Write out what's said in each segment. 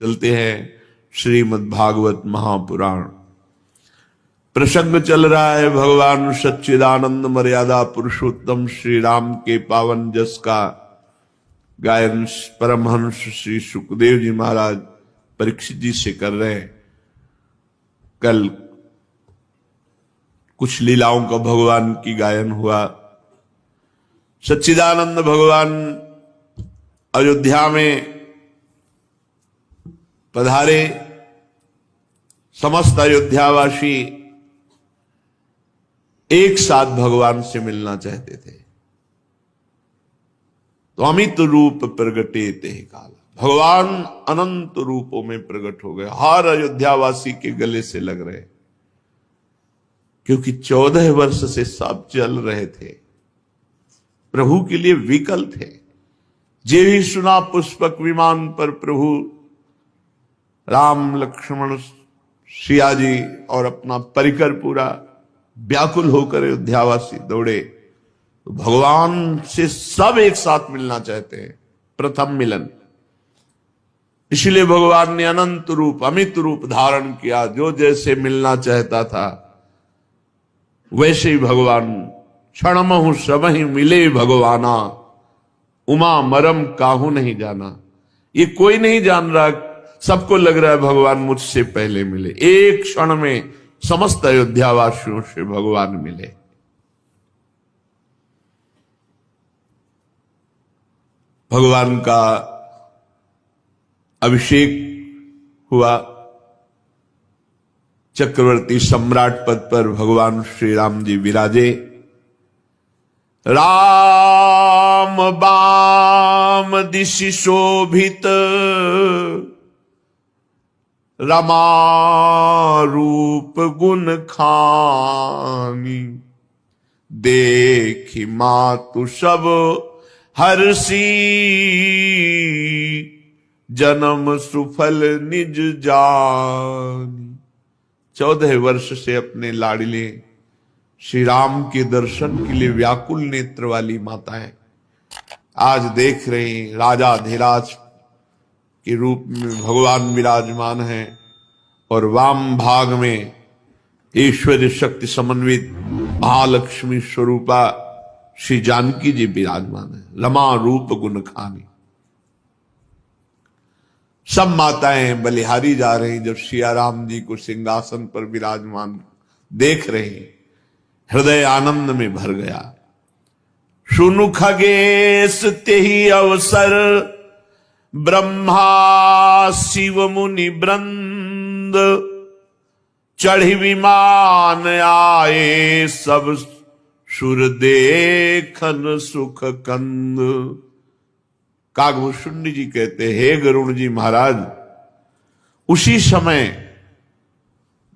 चलते हैं श्रीमद् भागवत महापुराण। प्रसंग चल रहा है भगवान सच्चिदानंद मर्यादा पुरुषोत्तम श्री राम के पावन जस का गायन परमहंस श्री सुखदेव जी महाराज परीक्षित जी से कर रहे हैं। कल कुछ लीलाओं का भगवान की गायन हुआ। सच्चिदानंद भगवान अयोध्या में पधारे। समस्त अयोध्यावासी एक साथ भगवान से मिलना चाहते थे। तो अमित रूप प्रगटे ते काल, भगवान अनंत रूपों में प्रकट हो गए। हर अयोध्यावासी के गले से लग रहे, क्योंकि 14 वर्ष से सब चल रहे थे, प्रभु के लिए विकल थे। जे ही सुना पुष्पक विमान पर प्रभु राम लक्ष्मण सिया जी और अपना परिकर पूरा व्याकुल होकर अयोध्यावासी दौड़े। तो भगवान से सब एक साथ मिलना चाहते हैं, प्रथम मिलन। इसलिए भगवान ने अनंत रूप अमित रूप धारण किया। जो जैसे मिलना चाहता था वैसे ही भगवान क्षणमहु सबहि मिले भगवाना, उमा मरम काहू नहीं जाना। ये कोई नहीं जान रहा, सबको लग रहा है भगवान मुझसे पहले मिले। एक क्षण में समस्त अयोध्यावासियों से भगवान मिले। भगवान का अभिषेक हुआ। चक्रवर्ती सम्राट पद पर भगवान श्री राम जी विराजे। राम बाम दिशि शोभित, रमा रूप गुण खानी। देखी मातु सब हर्षी, जन्म सुफल निज जानी। 14 वर्ष से अपने लाडले श्री राम के दर्शन के लिए व्याकुल नेत्र वाली माताएं आज देख रही। राजाधिराज के रूप में भगवान विराजमान है और वाम भाग में ऐश्वर्य शक्ति समन्वित महालक्ष्मी स्वरूपा श्री जानकी जी विराजमान है। रमा रूप गुण खानी। सब माताएं बलिहारी जा रही जब सिया राम जी को सिंहासन पर विराजमान देख रही। हृदय आनंद में भर गया। सुनु खगेश तेहि अवसर, ब्रह्मा शिव मुनि वृंद। चढ़ी विमान आए सब, सुर देखन सुख कंद। कागभूषुंडी जी कहते, हे गरुण जी महाराज, उसी समय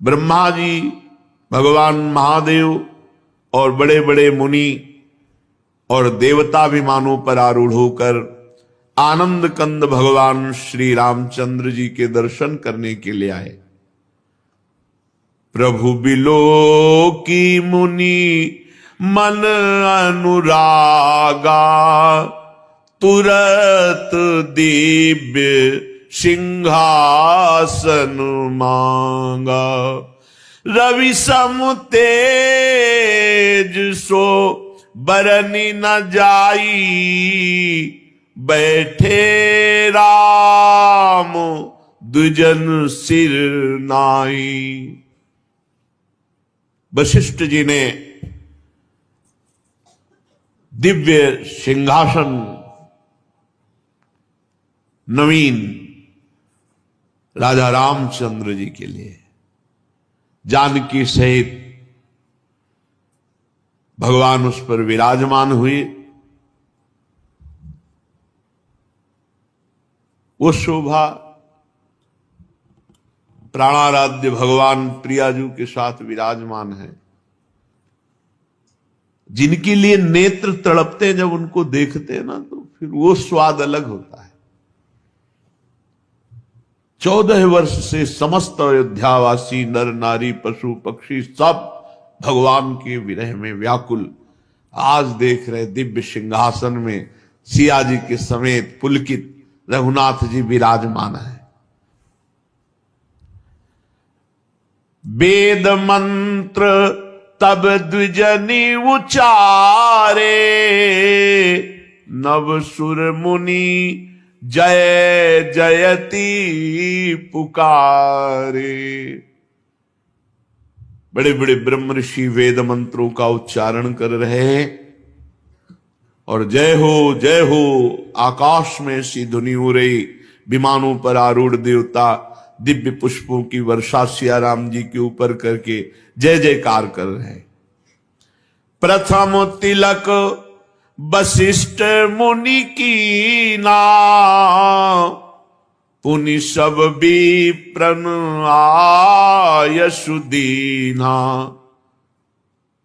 ब्रह्मा जी, भगवान महादेव और बड़े बड़े मुनि और देवता विमानों पर आरूढ़ होकर आनंद कंद भगवान श्री रामचंद्र जी के दर्शन करने के लिए आए। प्रभु बिलो की मुनि मन अनुरागा, तुरत दिव्य सिंहासन मांगा। रवि सम तेज सो बरनी न जाई, बैठे राम दुजन सिर नाई। वशिष्ठ जी ने दिव्य सिंहासन नवीन राजा रामचंद्र जी के लिए जानकी सहित भगवान उस पर विराजमान हुए। वो शोभा प्राणाराध्य भगवान प्रियाजू के साथ विराजमान है। जिनके लिए नेत्र तड़पते हैं, जब उनको देखते हैं ना, तो फिर वो स्वाद अलग होता है। 14 वर्ष से समस्त अयोध्यावासी नर नारी पशु पक्षी सब भगवान के विरह में व्याकुल आज देख रहे। दिव्य सिंहासन में सिया जी के समेत पुलकित रघुनाथ जी विराजमान है। वेद मंत्र तब द्विजनि उचारे, नव सुर मुनि जय जयति पुकारे। बड़े बड़े ब्रह्म ऋषि वेद मंत्रों का उच्चारण कर रहे हैं और जय हो आकाश में सी ध्वनि हो रही। विमानों पर आरूढ़ देवता दिव्य पुष्पों की वर्षा सिया राम जी के ऊपर करके जय जयकार कर रहे हैं। प्रथम तिलक वशिष्ठ मुनि की ना, पुनि सब विप्रन आयसु दीना।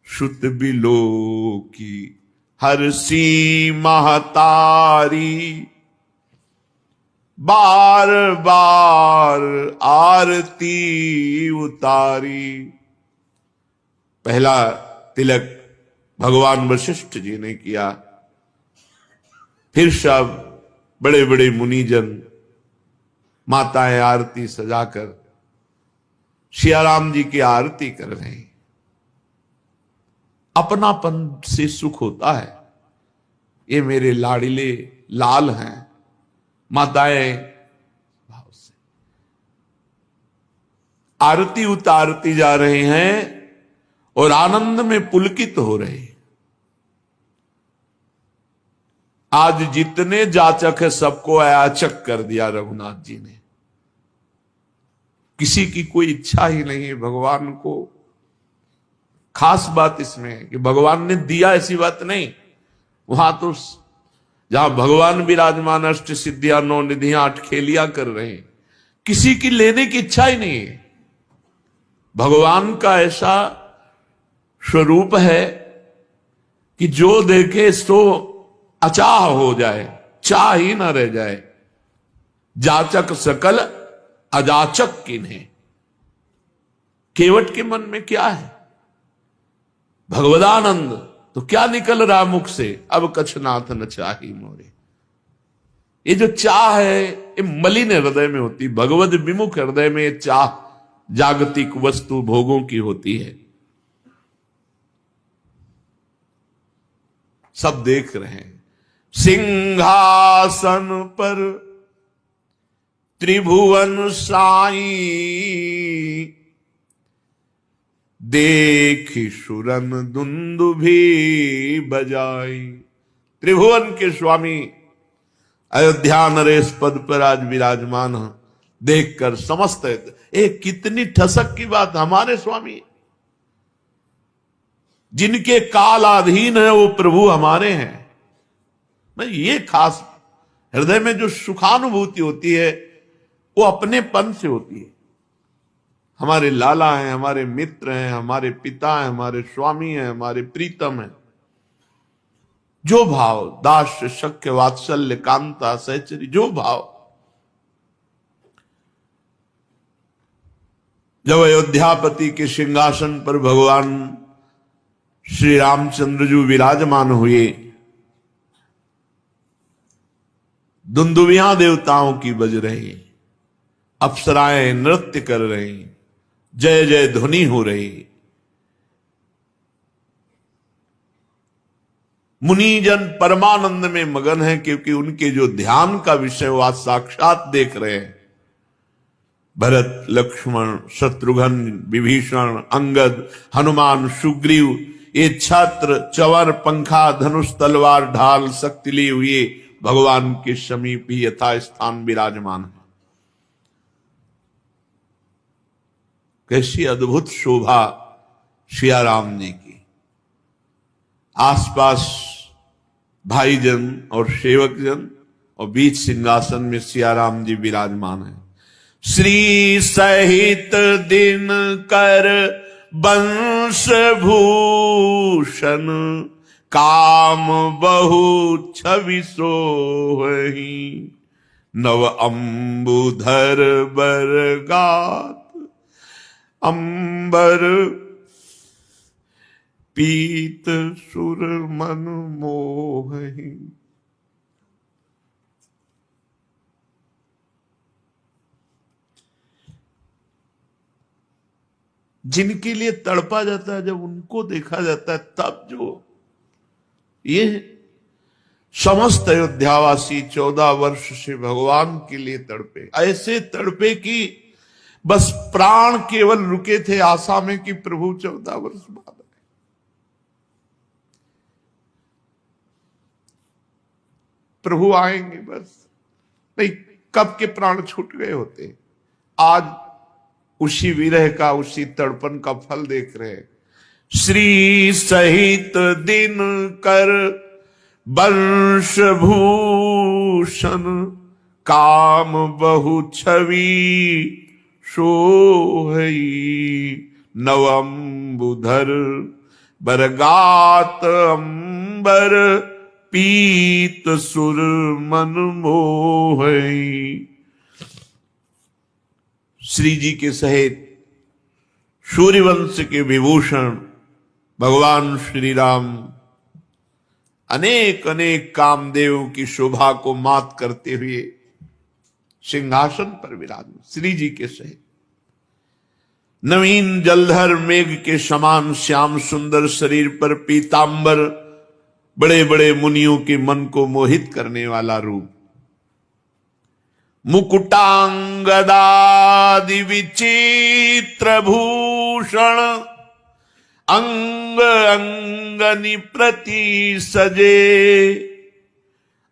श्रुत बिलो की हर्षी महतारी, बार बार आरती उतारी। पहला तिलक भगवान वशिष्ठ जी ने किया, फिर सब बड़े बड़े मुनिजन माताएं आरती सजाकर सिया राम जी की आरती कर रहे हैं। अपनापन से सुख होता है। ये मेरे लाडिले लाल हैं। माताएं भाव से आरती उतारती जा रहे हैं और आनंद में पुलकित हो रहे हैं। आज जितने जाचक है सबको अयाचक कर दिया रघुनाथ जी ने। किसी की कोई इच्छा ही नहीं है भगवान को। खास बात इसमें है कि भगवान ने दिया ऐसी बात नहीं। वहां तो जहां भगवान विराजमान अष्ट सिद्धियां नौ निधियां आठ खेलियां कर रहे हैं, किसी की लेने की इच्छा ही नहीं है। भगवान का ऐसा स्वरूप है कि जो देखे सो अचाह हो जाए, चाह ही ना रह जाए। जाचक सकल अजाचक किन्हें। केवट के मन में क्या है? भगवदानंद। तो क्या निकल रहा मुख से? अब कछनाथ न चाही मोरे। ये जो चाह है ये मलिन हृदय में होती। भगवद विमुख हृदय में ये चाह जागतिक वस्तु भोगों की होती है। सब देख रहे हैं। सिंहासन पर त्रिभुवन साई, देखी सुरन दुंदुभी बजाई। त्रिभुवन के स्वामी अयोध्या नरेश पद पर आज विराजमान हैं। देखकर समस्त एक कितनी ठसक की बात। हमारे स्वामी जिनके कालाधीन है वो प्रभु हमारे हैं। ये खास हृदय में जो सुखानुभूति होती है वो अपनेपन से होती है। हमारे लाला हैं, हमारे मित्र हैं, हमारे पिता हैं, हमारे स्वामी हैं, हमारे प्रीतम हैं। जो भाव दास्य शक्य वात्सल्य कांता सहचरी, जो भाव। जब अयोध्यापति के सिंहासन पर भगवान श्री रामचंद्र जी विराजमान हुए, दुंदुभियां देवताओं की बज रही, अप्सराएं नृत्य कर रही, जय जय ध्वनि हो रही। मुनिजन परमानंद में मगन है क्योंकि उनके जो ध्यान का विषय वो आज साक्षात देख रहे हैं। भरत, लक्ष्मण, शत्रुघ्न, विभीषण, अंगद, हनुमान, सुग्रीव, ये छत्र, चवर, पंखा, धनुष, तलवार, ढाल, शक्ति लिए हुए भगवान के समीप ही यथा स्थान विराजमान है। कैसी अद्भुत शोभा सिया राम जी की। आसपास भाईजन और सेवकजन और बीच सिंहासन में सिया राम जी विराजमान है। श्री सहित दिन कर वंश भूषण, काम बहु छवि सोहि। नव अंबुधर बरगात, अंबर पीत सुर मन मोहि। जिनके लिए तड़पा जाता है, जब उनको देखा जाता है तब जो ये समस्त अयोध्यावासी 14 वर्ष से भगवान के लिए तड़पे, ऐसे तड़पे कि बस प्राण केवल रुके थे आशा में कि प्रभु 14 वर्ष बाद आए। प्रभु आएंगे, बस नहीं कब के प्राण छूट गए होते। आज उसी विरह का, उसी तड़पन का फल देख रहे हैं। श्री सहित दिन कर वंश भूषण, काम बहु छवि सोहई, नवंबुधर बरगात अंबर, पीत सुर मन मोहई। श्री जी के सहित सूर्यवंश के विभूषण भगवान श्री राम अनेक अनेक कामदेवों की शोभा को मात करते हुए सिंहासन पर विराजमान श्री जी के सहित। नवीन जलधर मेघ के समान श्याम सुंदर शरीर पर पीतांबर, बड़े बड़े मुनियों के मन को मोहित करने वाला रूप, मुकुटांगदादि विचित्र भूषण, अंग अंगनि प्रति सजे,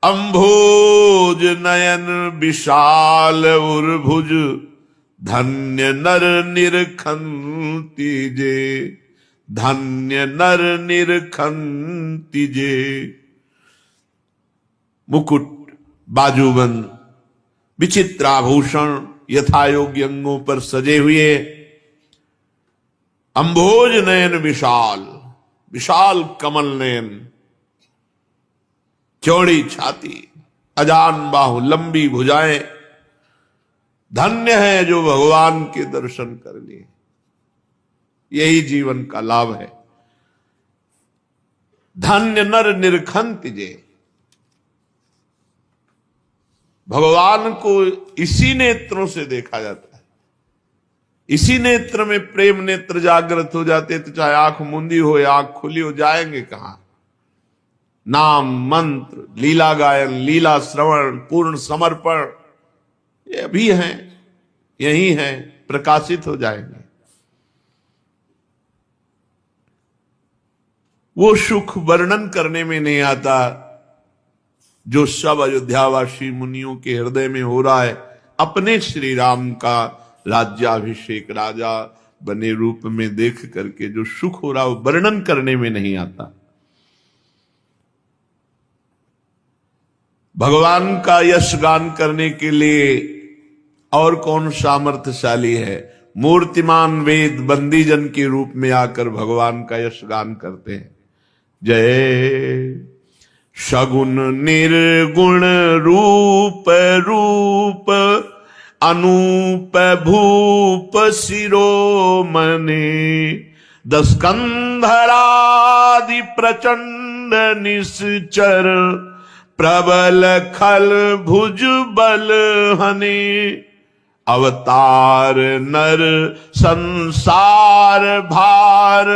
अंभोज नयन विशाल उर्भुज, धन्य नर निरखंति जे, धन्य नर निरखंति जे। मुकुट, बाजूबंद, विचित्राभूषण यथा योग्य अंगों पर सजे हुए, अंभोज नयन विशाल, विशाल कमल नयन, चौड़ी छाती, अजान बाहु, लंबी भुजाएं। धन्य है जो भगवान के दर्शन कर लिए, यही जीवन का लाभ है। धन्य नर निरखंति जे, भगवान को इसी नेत्रों से देखा जाता है। इसी नेत्र में प्रेम नेत्र जागृत हो जाते, तो चाहे आंख मूंदी हो या आंख खुली हो, जाएंगे कहां। नाम मंत्र, लीला गायन, लीला श्रवण, पूर्ण समर्पण, ये भी हैं, यही हैं, प्रकाशित हो जाएंगे। वो सुख वर्णन करने में नहीं आता जो सब अयोध्यावासी मुनियों के हृदय में हो रहा है। अपने श्री राम का राज्याभिषेक राजा बने रूप में देख करके जो सुख हो रहा है वो वर्णन करने में नहीं आता। भगवान का यश गान करने के लिए और कौन सामर्थ्यशाली है। मूर्तिमान वेद बंदीजन के रूप में आकर भगवान का यश गान करते हैं। जय सगुण निर्गुण रूप रूप, अनूप भूप शिरोमणि, दस्कंधरादि प्रचंड निश्चर, प्रबल खल भुज बल हने, अवतार नर संसार भार,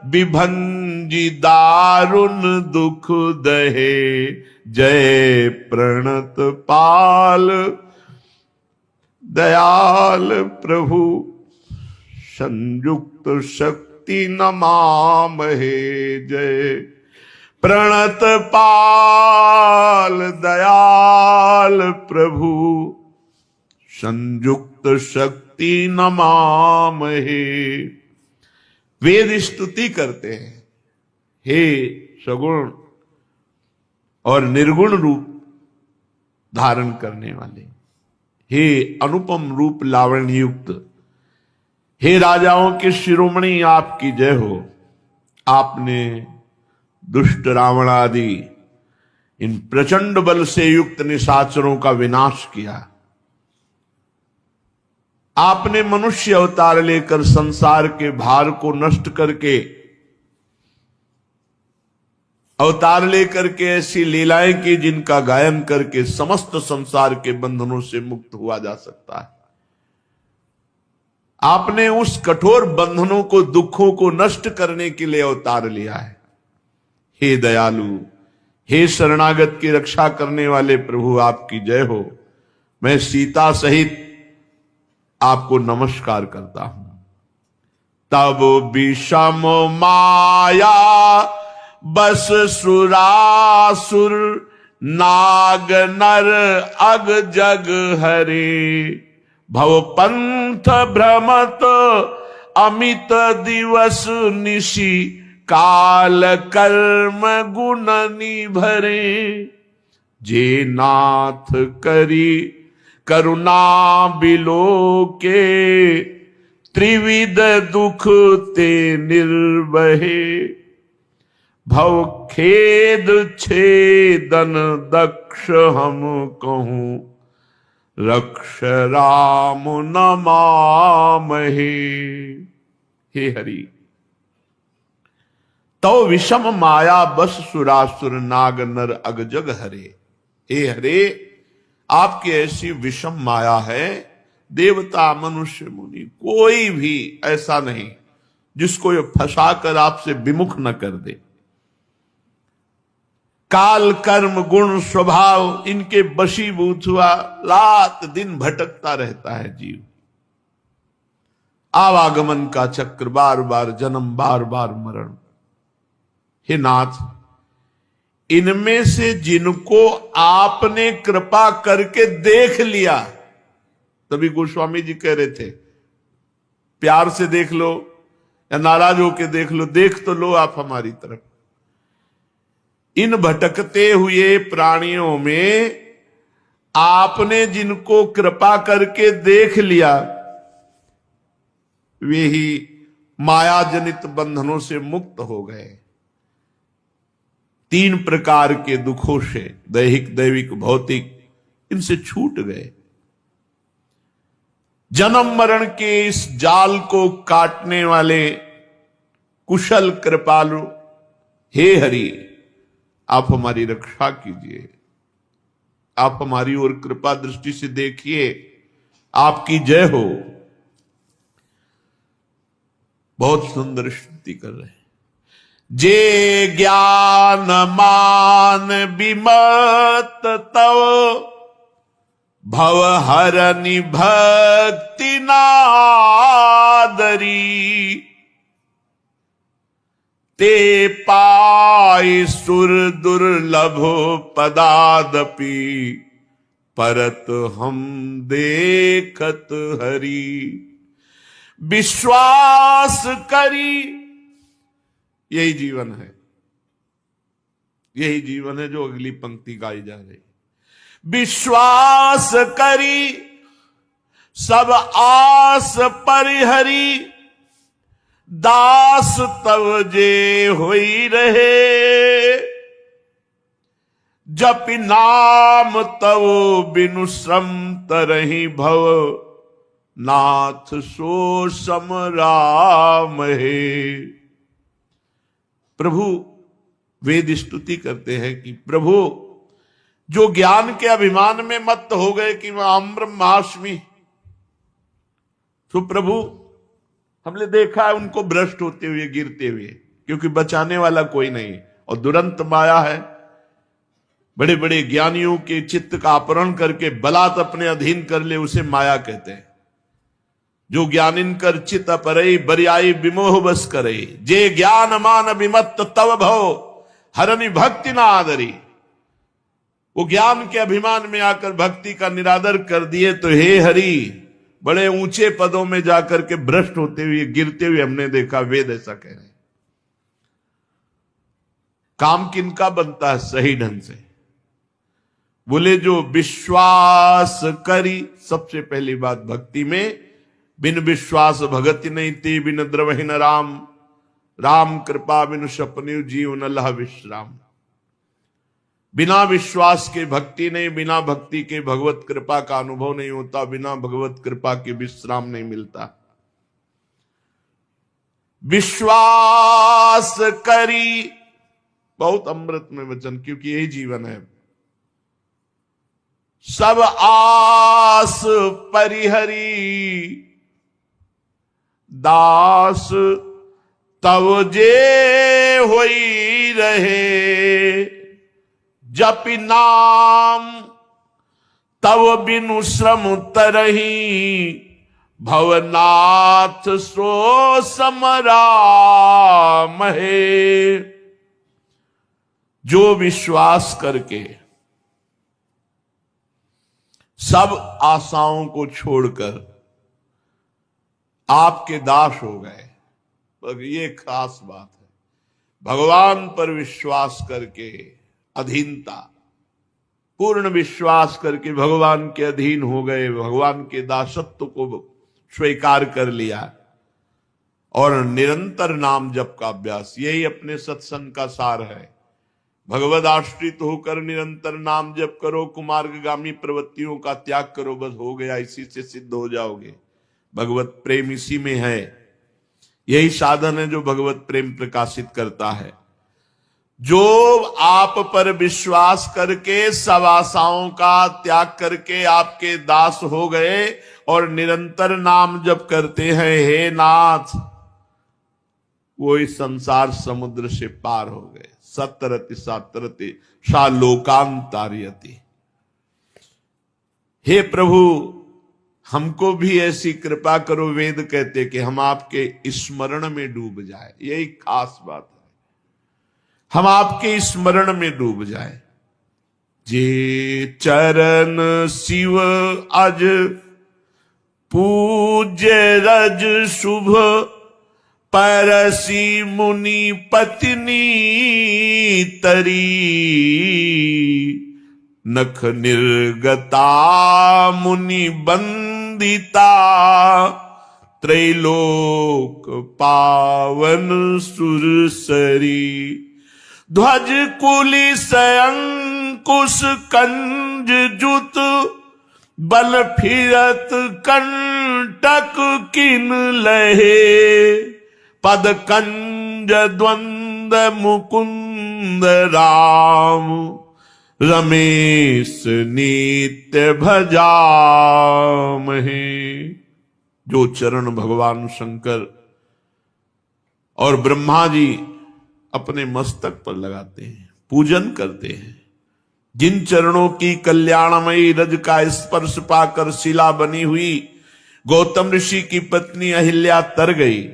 विभंजी दारुण दुख दहे। जय प्रणत पाल दयाल प्रभु, संयुक्त शक्ति नमामहे। जय प्रणत पाल दयाल प्रभु, संयुक्त शक्ति नमामहे। वेद स्तुति करते हैं, हे सगुण और निर्गुण रूप धारण करने वाले, हे अनुपम रूप लावण्य युक्त, हे राजाओं के शिरोमणि आपकी जय हो। आपने दुष्ट रावण आदि इन प्रचंड बल से युक्त निशाचरों का विनाश किया। आपने मनुष्य अवतार लेकर संसार के भार को नष्ट करके, अवतार लेकर के ऐसी लीलाएं की जिनका गायन करके समस्त संसार के बंधनों से मुक्त हुआ जा सकता है। आपने उस कठोर बंधनों को, दुखों को नष्ट करने के लिए अवतार लिया है। हे दयालु, हे शरणागत की रक्षा करने वाले प्रभु, आपकी जय हो। मैं सीता सहित आपको नमस्कार करता हूं। तब विषम माया बस सुरासुर, नाग नर अग जग हरे। भव पंथ भ्रमत अमित दिवस निशि, काल कर्म गुण निभरे। जे नाथ करी करुणा बिलोके, त्रिविध दुख ते निर्वहे। भव खेद छेदन दक्ष हम कहूं, रक्ष राम नमामहे। हे हरि, तो विषम माया बस सुरासुर, नाग नर अग जग हरे। हे हरे, आपकी ऐसी विषम माया है, देवता मनुष्य मुनि कोई भी ऐसा नहीं जिसको ये फंसाकर आपसे विमुख न कर दे। काल कर्म गुण स्वभाव इनके वशीभूत हुआ रात दिन भटकता रहता है जीव। आवागमन का चक्र, बार बार जन्म, बार बार मरण। हे नाथ, इनमें से जिनको आपने कृपा करके देख लिया, तभी गोस्वामी जी कह रहे थे प्यार से देख लो या नाराज होके देख लो, देख तो लो आप हमारी तरफ। इन भटकते हुए प्राणियों में आपने जिनको कृपा करके देख लिया, वे ही माया जनित बंधनों से मुक्त हो गए। 3 प्रकार के दुखों से, दैहिक, दैविक, भौतिक, इनसे छूट गए। जन्म मरण के इस जाल को काटने वाले कुशल कृपालु, हे हरि, आप हमारी रक्षा कीजिए। आप हमारी ओर कृपा दृष्टि से देखिए। आपकी जय हो। बहुत सुंदर स्तुति कर रहे हैं। जे ज्ञान मान विमत तव, भव हरनि भक्ति नादरी। ते पाई सुर दुर्लभ पदादपि, परत हम देखत हरि। विश्वास करी, यही जीवन है। यही जीवन है जो अगली पंक्ति गाई जा रही। विश्वास करी सब आस परिहरी, दास तव जे होई रहे। जप नाम तव बिनु श्रम तरहि भव, नाथ सो सम राम है। प्रभु वेद स्तुति करते हैं कि प्रभु जो ज्ञान के अभिमान में मत्त हो गए कि वह अहम ब्रह्मास्मि, तो प्रभु हमने देखा है उनको भ्रष्ट होते हुए, गिरते हुए, क्योंकि बचाने वाला कोई नहीं। और दुरंत माया है, बड़े बड़े ज्ञानियों के चित्त का अपहरण करके बलात् अपने अधीन कर ले, उसे माया कहते हैं। जो ज्ञानिन कर चित अपरई, बरियाई विमोह बस करे। जे ज्ञान मान विमत्त तव भव, हरनि भक्ति ना आदरी। वो ज्ञान के अभिमान में आकर भक्ति का निरादर कर दिए, तो हे हरि, बड़े ऊंचे पदों में जाकर के भ्रष्ट होते हुए, गिरते हुए हमने देखा। वेद ऐसा कह रहे हैं। काम किनका बनता है सही ढंग से? बोले जो विश्वास करी। सबसे पहली बात भक्ति में, बिन विश्वास भगति नहीं ती, बिन द्रवहि न राम। राम कृपा बिन सपन्यु जीव न लह विश्राम। बिना विश्वास के भक्ति नहीं, बिना भक्ति के भगवत कृपा का अनुभव नहीं होता, बिना भगवत कृपा के विश्राम नहीं मिलता। विश्वास करी, बहुत अमृत में वचन, क्योंकि यही जीवन है। सब आस परिहरी, दास तव जे होई रहे, जपि नाम तव बिनु श्रम तरही, भवनाथ सो समराम है। जो विश्वास करके सब आशाओं को छोड़कर आपके दास हो गए, पर ये खास बात है, भगवान पर विश्वास करके अधीनता, पूर्ण विश्वास करके भगवान के अधीन हो गए, भगवान के दासत्व को स्वीकार कर लिया और निरंतर नाम जप का अभ्यास, यही अपने सत्संग का सार है। भगवद आश्रित होकर निरंतर नाम जप करो, कुमार्गगामी प्रवृत्तियों का त्याग करो, बस हो गया, इसी से सिद्ध हो जाओगे। भगवत प्रेम इसी में है, यही साधन है जो भगवत प्रेम प्रकाशित करता है। जो आप पर विश्वास करके सब आशाओं का त्याग करके आपके दास हो गए और निरंतर नाम जप करते हैं, हे नाथ, वो इस संसार समुद्र से पार हो गए। सतरति सातरति सा लोकांतार्यति। हे प्रभु, हमको भी ऐसी कृपा करो, वेद कहते कि हम आपके स्मरण में डूब जाए, यही खास बात है, हम आपके स्मरण में डूब जाए। जे चरण शिव अज पूज्य रज शुभ, परसी मुनि पत्नी तरी, नख निर्गता मुनि बंदिता, त्रैलोक पावन सुरसरी। ध्वज कुलिस अंकुश कंज जुत, बल फिरत कंटक किन लहे, पद कंज द्वंद मुकुंद राम, रमेश नित्य भजामहे। जो चरण भगवान शंकर और ब्रह्मा जी अपने मस्तक पर लगाते हैं, पूजन करते हैं, जिन चरणों की कल्याणमयी रज का स्पर्श पाकर शिला बनी हुई गौतम ऋषि की पत्नी अहिल्या तर गई,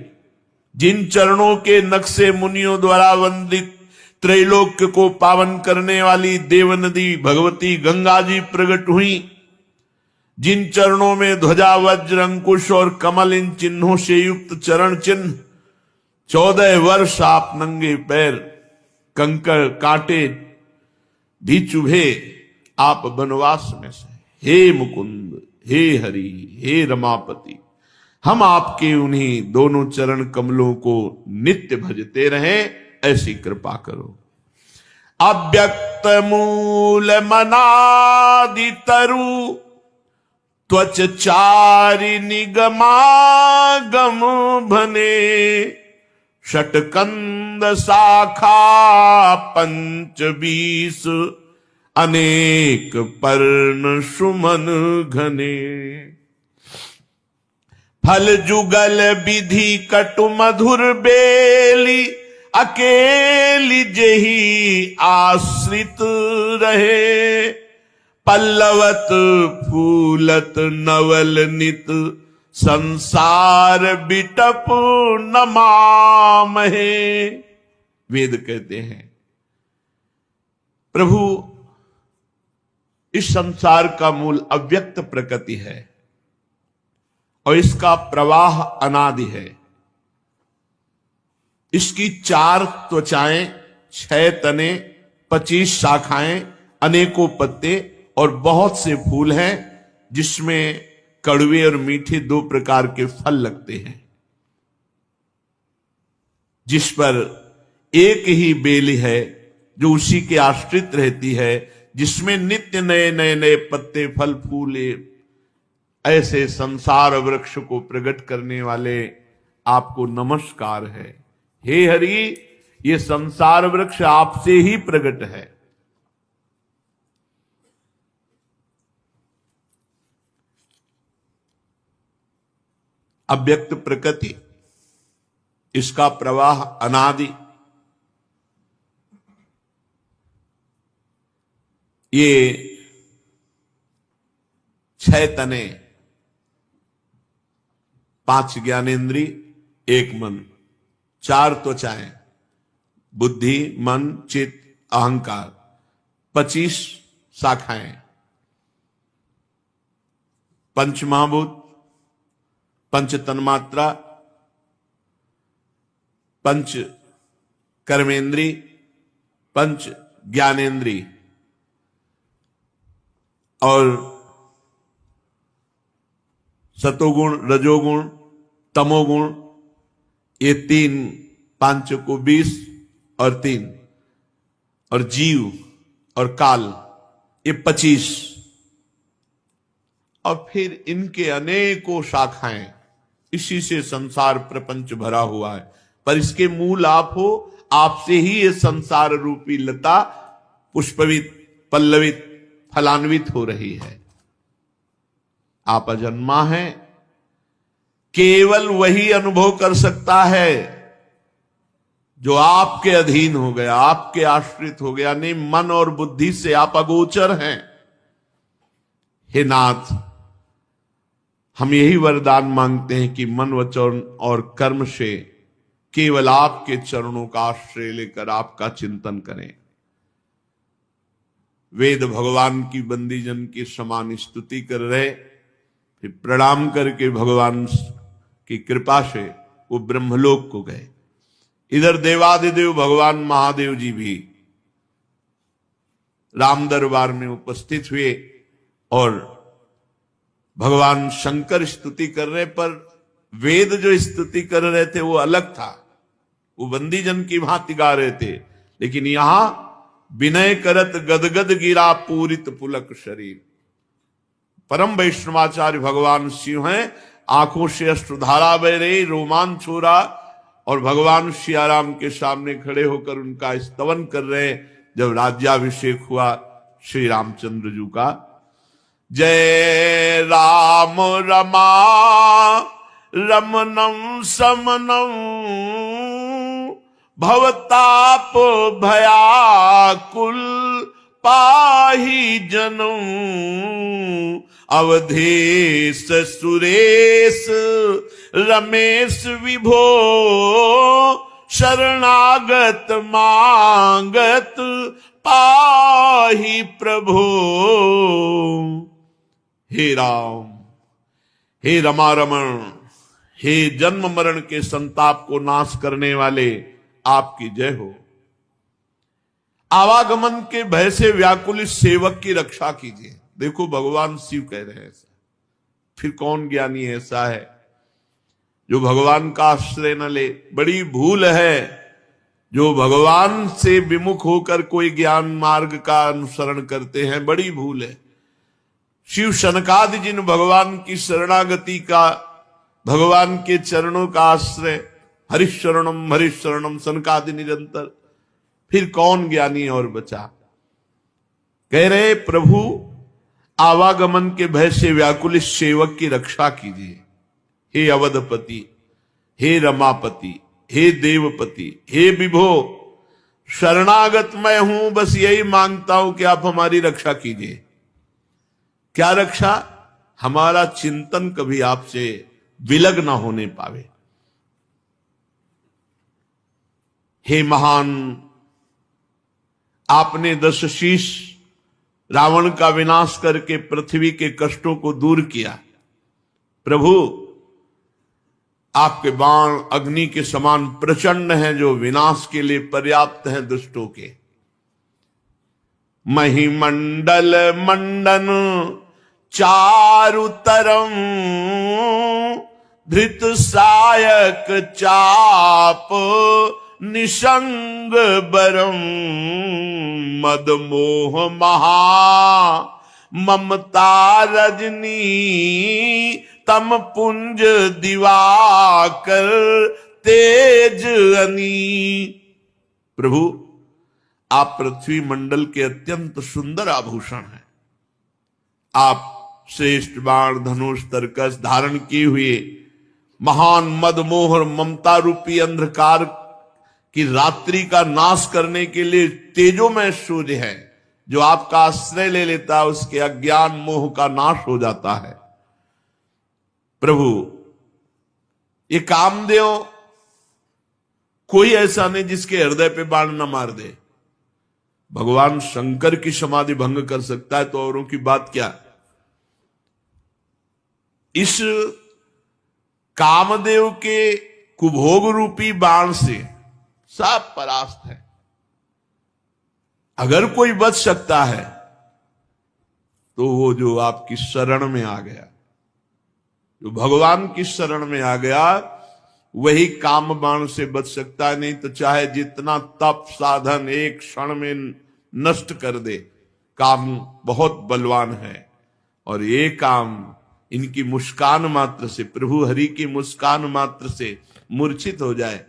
जिन चरणों के नक्शे मुनियों द्वारा वंदित त्रैलोक्य को पावन करने वाली देव नदी भगवती गंगा जी प्रकट हुई, जिन चरणों में ध्वजा वज्र अंकुश और कमल इन चिन्हों से युक्त चरण चिन्ह, 14 वर्ष आप नंगे पैर कंकड़ कांटे भी चुभे आप वनवास में से, हे मुकुंद, हे हरि, हे रमापति, हम आपके उन्हीं दोनों चरण कमलों को नित्य भजते रहें, ऐसी कृपा करो। अव्यक्त मूल मनादि तरु, त्वच चारि निगमागम भने, षटकंद शाखा पंच 20, अनेक पर्ण सुमन घने। फल जुगल विधि कटु मधुर बेली, अकेली जेहि आश्रित रहे, पल्लवत फूलत नवल नित, संसार बिटप नमामहे। वेद कहते हैं प्रभु इस संसार का मूल अव्यक्त प्रकृति है और इसका प्रवाह अनादि है। इसकी 4 त्वचाएं, 6 तने, 25 शाखाएं, अनेकों पत्ते और बहुत से फूल हैं, जिसमें कड़वे और मीठे 2 प्रकार के फल लगते हैं, जिस पर एक ही बेली है जो उसी के आश्रित रहती है, जिसमें नित्य नए नए नए पत्ते फल फूल, ऐसे संसार वृक्ष को प्रकट करने वाले आपको नमस्कार है। हे हरि, ये संसार वृक्ष आपसे ही प्रकट है। अव्यक्त प्रकृति, इसका प्रवाह अनादि, ये 6 तने, 5 ज्ञानेन्द्रिय, 1 मन, 4 त्वचाएं, बुद्धि, मन, चित्त, अहंकार, 25 शाखाएं, 5 महाभूत, 5 तन्मात्रा, 5 कर्मेंद्रिय, 5 ज्ञानेन्द्रिय और सतोगुण, रजोगुण, तमोगुण, ये 3, 5 को 20 और 3, और जीव और काल ये 25, और फिर इनके अनेकों शाखाएं, इसी से संसार प्रपंच भरा हुआ है। पर इसके मूल आप हो, आपसे ही ये संसार रूपी लता पुष्पवित, पल्लवित, फलान्वित हो रही है। आप अजन्मा हैं, केवल वही अनुभव कर सकता है जो आपके अधीन हो गया, आपके आश्रित हो गया। नहीं, मन और बुद्धि से आप अगोचर हैं। हे नाथ, हम यही वरदान मांगते हैं कि मन, वचन और कर्म से केवल आपके चरणों का आश्रय लेकर आपका चिंतन करें। वेद भगवान की बंदीजन की समान स्तुति कर रहे, फिर प्रणाम करके भगवान की कृपा से वो ब्रह्मलोक को गए। इधर देवादिदेव भगवान महादेव जी भी राम दरबार में उपस्थित हुए और भगवान शंकर स्तुति कर रहे, पर वेद जो स्तुति कर रहे थे वो अलग था, वो बंदीजन की भांति गा रहे थे। लेकिन यहां विनय करत गदगद गिरा पूरित पुलक शरीर। परम वैष्णवाचार्य भगवान शिव हैं, आंखों से अश्रुधारा बह रही, रोमांच हो रहा, और भगवान सियाराम के सामने खड़े होकर उनका स्तवन कर रहे हैं। जब राज्याभिषेक हुआ श्री रामचंद्र जी का, जय राम रमा रमनम समनम भवताप भयाकुल पाहि जनम अवधेश सुरेश रमेश विभो शरणागत मांगत पाहि प्रभो। हे राम, हे रमारमण, हे जन्म मरण के संताप को नाश करने वाले, आपकी जय हो। आवागमन के भय से व्याकुल इस सेवक की रक्षा कीजिए। देखो भगवान शिव कह रहे हैं ऐसा। फिर कौन ज्ञानी ऐसा है जो भगवान का आश्रय न ले? बड़ी भूल है जो भगवान से विमुख होकर कोई ज्ञान मार्ग का अनुसरण करते हैं, बड़ी भूल है। शिव शनकादि जिन भगवान की शरणागति का, भगवान के चरणों का आश्रय, हरिशरणम शनकादि निरंतर, फिर कौन ज्ञानी और बचा? कह रहे प्रभु आवागमन के भय से व्याकुल इस सेवक की रक्षा कीजिए। हे अवधपति, हे रमापति, हे देवपति, हे विभो, शरणागत मैं हूं, बस यही मांगता हूं कि आप हमारी रक्षा कीजिए। क्या रक्षा? हमारा चिंतन कभी आपसे विलग ना होने पावे। हे महान, आपने 10 शीश रावण का विनाश करके पृथ्वी के कष्टों को दूर किया। प्रभु, आपके बाण अग्नि के समान प्रचंड हैं, जो विनाश के लिए पर्याप्त हैं दुष्टों के। महिमंडल मंडन चारुतरम धृत सायक चाप निसंग बरम मद मोह महा ममता रजनी तम पुंज दिवाकर तेज अनी। प्रभु, आप पृथ्वी मंडल के अत्यंत सुंदर आभूषण हैं। आप श्रेष्ठ बाण, धनुष, तरकस धारण किए हुए महान मद मोह और ममता रूपी अंधकार की रात्रि का नाश करने के लिए तेजोमय सूर्य है। जो आपका आश्रय ले लेता है उसके अज्ञान मोह का नाश हो जाता है। प्रभु, ये कामदेव कोई ऐसा नहीं जिसके हृदय पे बाण न मार दे। भगवान शंकर की समाधि भंग कर सकता है तो औरों की बात क्या। इस कामदेव के कुभोग रूपी बाण से सब परास्त है। अगर कोई बच सकता है तो वो जो आपकी शरण में आ गया, जो भगवान की शरण में आ गया, वही काम बाण से बच सकता है। नहीं तो चाहे जितना तप साधन एक क्षण में नष्ट कर दे, काम बहुत बलवान है। और ये काम इनकी मुस्कान मात्र से, प्रभु हरि की मुस्कान मात्र से मूर्छित हो जाए,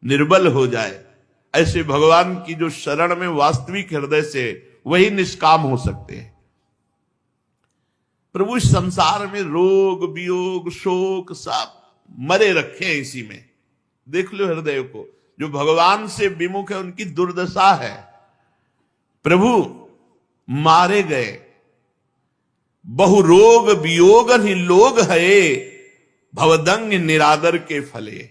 निर्बल हो जाए। ऐसे भगवान की जो शरण में वास्तविक हृदय से, वही निष्काम हो सकते हैं। प्रभु इस संसार में रोग वियोग शोक सब मरे रखे हैं इसी में। देख लो हृदय को, जो भगवान से विमुख है उनकी दुर्दशा है। प्रभु मारे गए, बहु रोग वियोग ही लोग है, भवदंग निरादर के फले।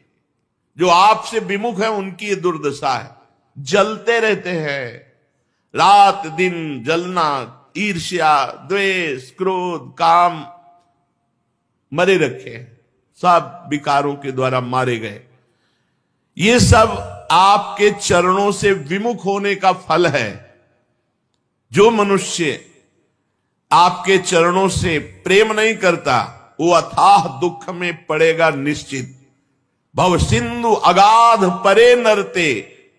जो आपसे विमुख है उनकी ये दुर्दशा है। जलते रहते हैं, रात दिन जलना, ईर्ष्या द्वेष क्रोध काम मरे रखे हैं, सब विकारों के द्वारा मारे गए। ये सब आपके चरणों से विमुख होने का फल है। जो मनुष्य आपके चरणों से प्रेम नहीं करता वो अथाह दुख में पड़ेगा निश्चित। भव सिंधु अगाध परे नरते,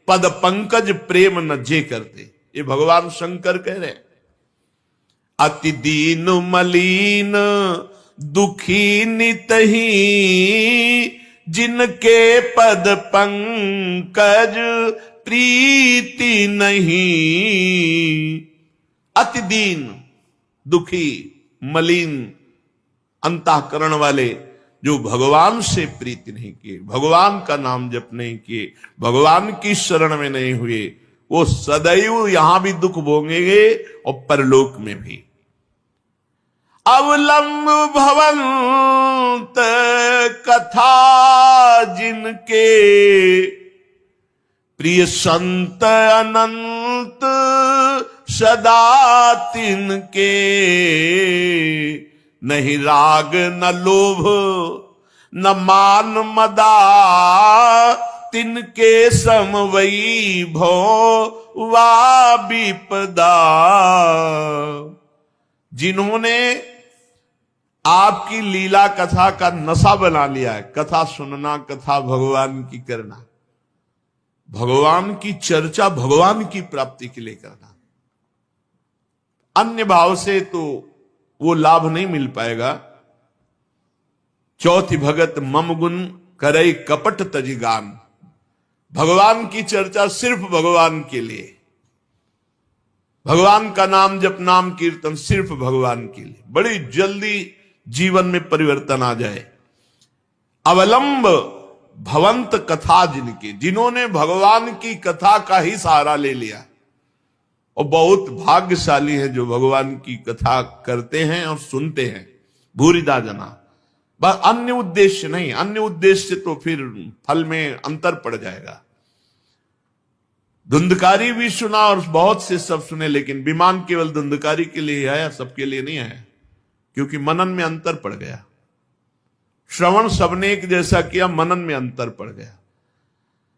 पद पंकज प्रेम न जे करते। ये भगवान शंकर कह रहे हैं। अति दीन मलीन दुखी नितही, जिनके पद पंकज प्रीति नहीं। अति दीन दुखी मलिन अंतःकरण वाले, जो भगवान से प्रीति नहीं किए, भगवान का नाम जप नहीं किए, भगवान की शरण में नहीं हुए, वो सदैव यहां भी दुख भोगेंगे और परलोक में भी। अवलंब भवंत कथा जिनके, प्रिय संत अनंत सदा तिनके। नहीं राग न लोभ न मान मदा, तिनके समवई भो वा विपदा। जिन्होंने आपकी लीला कथा का नशा बना लिया है, कथा सुनना, कथा भगवान की करना, भगवान की चर्चा भगवान की प्राप्ति के लिए करना, अन्य भाव से तो वो लाभ नहीं मिल पाएगा। चौथी भगत मम गुण करई कपट तजिगान। भगवान की चर्चा सिर्फ भगवान के लिए, भगवान का नाम जप नाम कीर्तन सिर्फ भगवान के लिए, बड़ी जल्दी जीवन में परिवर्तन आ जाए। अवलंब भवंत कथा जिनके, जिन्होंने भगवान की कथा का ही सहारा ले लिया, और बहुत भाग्यशाली है जो भगवान की कथा करते हैं और सुनते हैं। भूरिदा जना, बस अन्य उद्देश्य नहीं, अन्य उद्देश्य तो फिर फल में अंतर पड़ जाएगा। धुंधकारी भी सुना और बहुत से सब सुने, लेकिन विमान केवल धुंधकारी के लिए आया, सबके लिए नहीं आया, क्योंकि मनन में अंतर पड़ गया। श्रवण सबने एक जैसा किया, मनन में अंतर पड़ गया।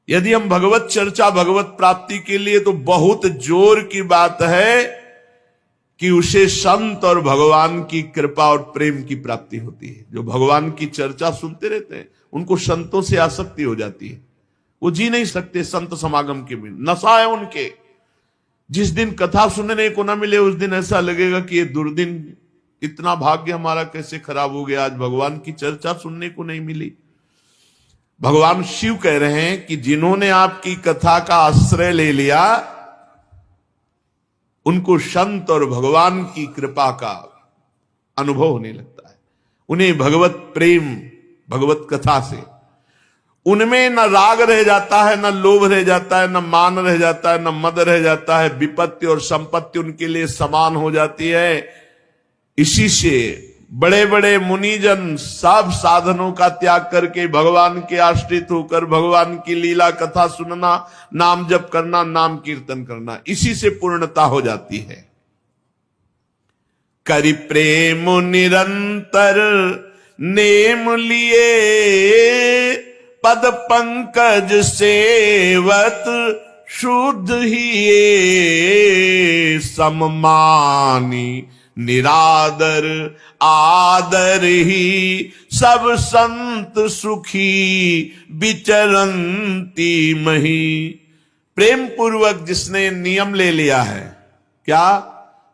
यदि हम भगवत चर्चा भगवत प्राप्ति के लिए, तो बहुत जोर की बात है कि उसे संत और भगवान की कृपा और प्रेम की प्राप्ति होती है। जो भगवान की चर्चा सुनते रहते हैं उनको संतों से आसक्ति हो जाती है, वो जी नहीं सकते संत समागम के बिना, नशा है उनके। जिस दिन कथा सुनने को ना मिले उस दिन ऐसा लगेगा कि ये दुर्दिन, इतना भाग्य हमारा कैसे खराब हो गया, आज भगवान की चर्चा सुनने को नहीं मिली। भगवान शिव कह रहे हैं कि जिन्होंने आपकी कथा का आश्रय ले लिया, उनको संत और भगवान की कृपा का अनुभव होने लगता है। उन्हें भगवत प्रेम भगवत कथा से। उनमें न राग रह जाता है, न लोभ रह जाता है, न मान रह जाता है, न मद रह जाता है। विपत्ति और संपत्ति उनके लिए समान हो जाती है। इसी से बड़े बड़े मुनिजन सब साधनों का त्याग करके भगवान के आश्रित होकर भगवान की लीला कथा सुनना, नाम जप करना, नाम कीर्तन करना, इसी से पूर्णता हो जाती है। करि प्रेम निरंतर नेम लिए, पद पंकज सेवत शुद्ध ही सममानी, निरादर आदर ही सब संत सुखी विचरंती मही। प्रेम पूर्वक जिसने नियम ले लिया है, क्या?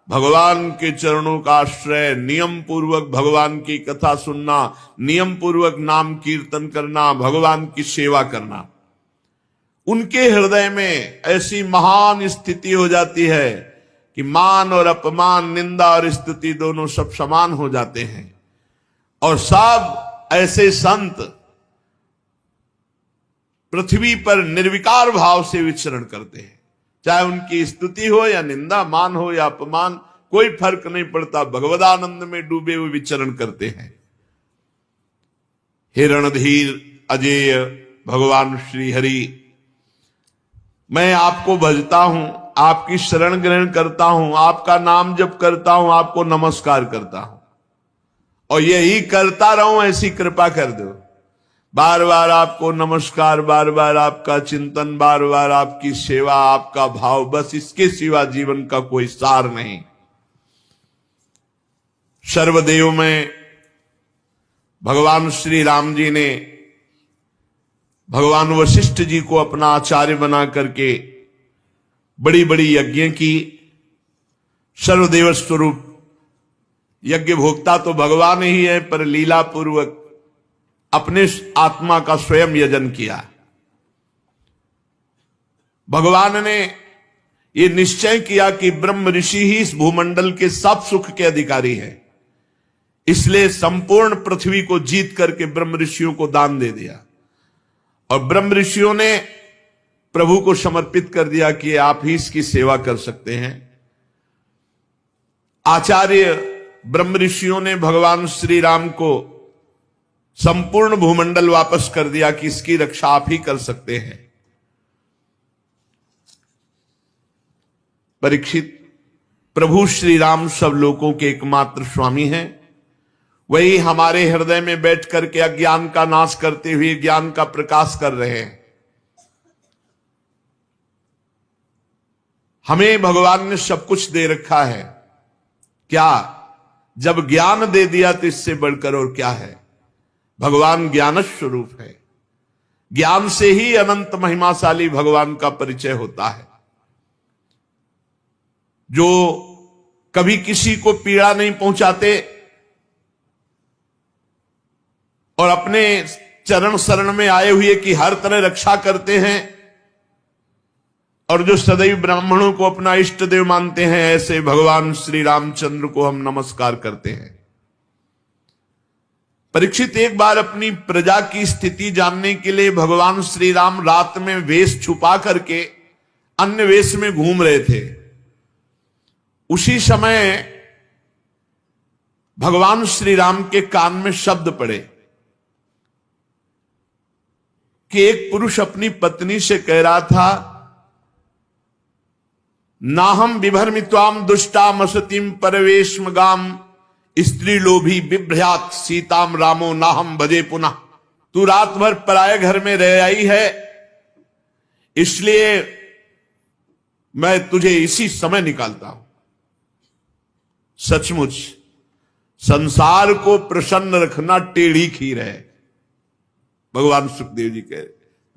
भगवान के चरणों का आश्रय, नियम पूर्वक भगवान की कथा सुनना, नियम पूर्वक नाम कीर्तन करना, भगवान की सेवा करना, उनके हृदय में ऐसी महान स्थिति हो जाती है कि मान और अपमान, निंदा और स्तुति दोनों सब समान हो जाते हैं। और सब ऐसे संत पृथ्वी पर निर्विकार भाव से विचरण करते हैं। चाहे उनकी स्तुति हो या निंदा, मान हो या अपमान, कोई फर्क नहीं पड़ता, भगवदानंद में डूबे हुए विचरण करते हैं। हिरणधीर अजेय भगवान श्री हरि, मैं आपको भजता हूं, आपकी शरण ग्रहण करता हूं, आपका नाम जप करता हूं, आपको नमस्कार करता हूं, और यही करता रहूं, ऐसी कृपा कर दो। बार बार आपको नमस्कार, बार बार आपका चिंतन, बार बार आपकी सेवा, आपका भाव, बस इसके सिवा जीवन का कोई सार नहीं। सर्वदेव में भगवान श्री राम जी ने भगवान वशिष्ठ जी को अपना आचार्य बना करके बड़ी बड़ी यज्ञ की। सर्वदेव स्वरूप यज्ञ भोक्ता तो भगवान ही है, पर लीला पूर्वक अपने आत्मा का स्वयं यजन किया। भगवान ने यह निश्चय किया कि ब्रह्म ऋषि ही इस भूमंडल के सब सुख के अधिकारी हैं, इसलिए संपूर्ण पृथ्वी को जीत करके ब्रह्म ऋषियों को दान दे दिया। और ब्रह्म ऋषियों ने प्रभु को समर्पित कर दिया कि आप ही इसकी सेवा कर सकते हैं। आचार्य ब्रह्म ऋषियों ने भगवान श्री राम को संपूर्ण भूमंडल वापस कर दिया कि इसकी रक्षा आप ही कर सकते हैं। परीक्षित, प्रभु श्री राम सब लोगों के एकमात्र स्वामी हैं। वही हमारे हृदय में बैठ करके अज्ञान का नाश करते हुए ज्ञान का प्रकाश कर रहे हैं। हमें भगवान ने सब कुछ दे रखा है। क्या? जब ज्ञान दे दिया तो इससे बढ़कर और क्या है? भगवान ज्ञान स्वरूप है। ज्ञान से ही अनंत महिमाशाली भगवान का परिचय होता है। जो कभी किसी को पीड़ा नहीं पहुंचाते और अपने चरण शरण में आए हुए की हर तरह रक्षा करते हैं, और जो सदैव ब्राह्मणों को अपना इष्ट देव मानते हैं, ऐसे भगवान श्री रामचंद्र को हम नमस्कार करते हैं। परीक्षित, एक बार अपनी प्रजा की स्थिति जानने के लिए भगवान श्री राम रात में वेश छुपा करके अन्य वेश में घूम रहे थे। उसी समय भगवान श्री राम के कान में शब्द पड़े कि एक पुरुष अपनी पत्नी से कह रहा था, नाहम विभर्मित्वाम दुष्टाम असतिम परवेशम गाम स्त्री लोभी बिभ्रयात सीताम रामो नाहम भजे पुनः। तू रात भर पराये घर में रह आई है, इसलिए मैं तुझे इसी समय निकालता हूं। सचमुच संसार को प्रसन्न रखना टेढ़ी खीर है। भगवान सुखदेव जी कह रहे,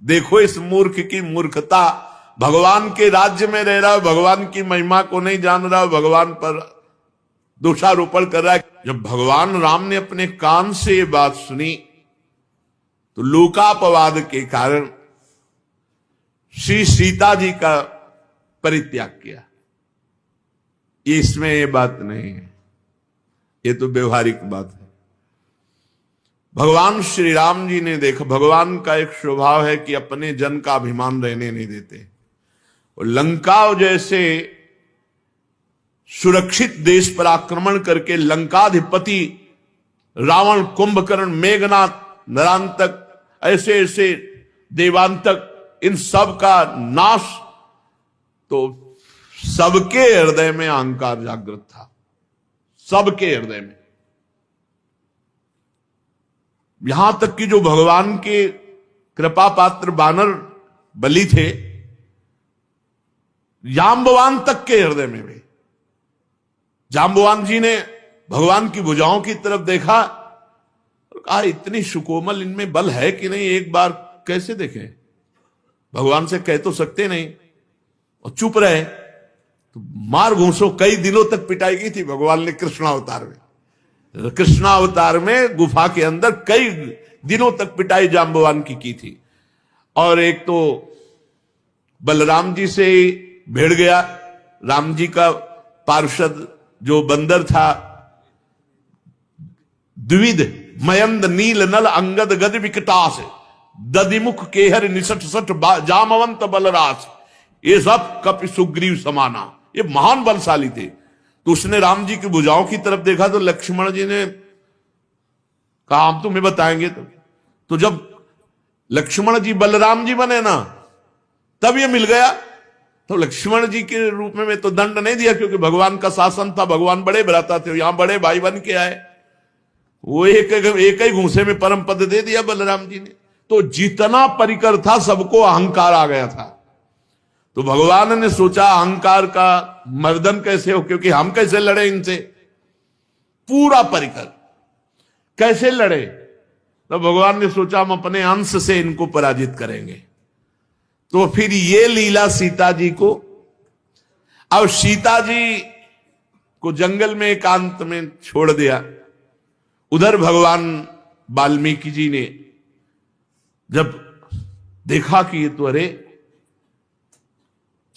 देखो इस मूर्ख की मूर्खता। भगवान के राज्य में रह रहा, भगवान की महिमा को नहीं जान रहा, भगवान पर दोषारोपण कर रहा है। जब भगवान राम ने अपने कान से ये बात सुनी तो लोकापवाद के कारण श्री सीता जी का परित्याग किया। इसमें ये बात नहीं है, ये तो व्यवहारिक बात है। भगवान श्री राम जी ने देखा, भगवान का एक स्वभाव है कि अपने जन का अभिमान रहने नहीं देते। और लंका जैसे सुरक्षित देश पर आक्रमण करके लंकाधिपति रावण, कुंभकर्ण, मेघनाथ, नरांतक, ऐसे ऐसे देवांतक, इन सब का नाश, तो सबके हृदय में अहंकार जागृत था, सबके हृदय में। यहां तक कि जो भगवान के कृपा पात्र बानर बलि थे, जांबवान तक के हृदय में भी। जांबवान जी ने भगवान की भुजाओं की तरफ देखा और कहा, इतनी सुकोमल इनमें बल है कि नहीं, एक बार कैसे देखें। भगवान से कह तो सकते नहीं और चुप रहे, तो मार घूसो, कई दिनों तक पिटाई की थी भगवान ने कृष्णावतार में। कृष्णावतार में गुफा के अंदर कई दिनों तक पिटाई जांबवान की थी। और एक तो बलराम जी से भिड़ गया, राम जी का पार्षद जो बंदर था, द्विविध मयंद नील नल अंगद गद विकटास दधिमुख केहर निसठ सठ जामवंत बलरास, ये सब कपि सुग्रीव समाना, ये महान बलशाली थे। तो उसने राम जी की भुजाओं की तरफ देखा तो लक्ष्मण जी ने कहा, हम तुम्हें बताएंगे। तो जब लक्ष्मण जी बलराम जी बने ना, तब ये मिल गया। तो लक्ष्मण जी के रूप में तो दंड नहीं दिया, क्योंकि भगवान का शासन था, भगवान बड़े भ्राता थे, यहां बड़े भाई बन के आए, वो एक ही घूंसे में परम पद दे दिया बलराम जी ने। तो जितना परिकर था सबको अहंकार आ गया था। तो भगवान ने सोचा अहंकार का मर्दन कैसे हो, क्योंकि हम कैसे लड़े इनसे, पूरा परिकर कैसे लड़े। तो भगवान ने सोचा हम अपने अंश से इनको पराजित करेंगे। तो फिर ये लीला सीता जी को, अब सीता जी को जंगल में एकांत में छोड़ दिया। उधर भगवान वाल्मीकि जी ने जब देखा कि ये तो अरे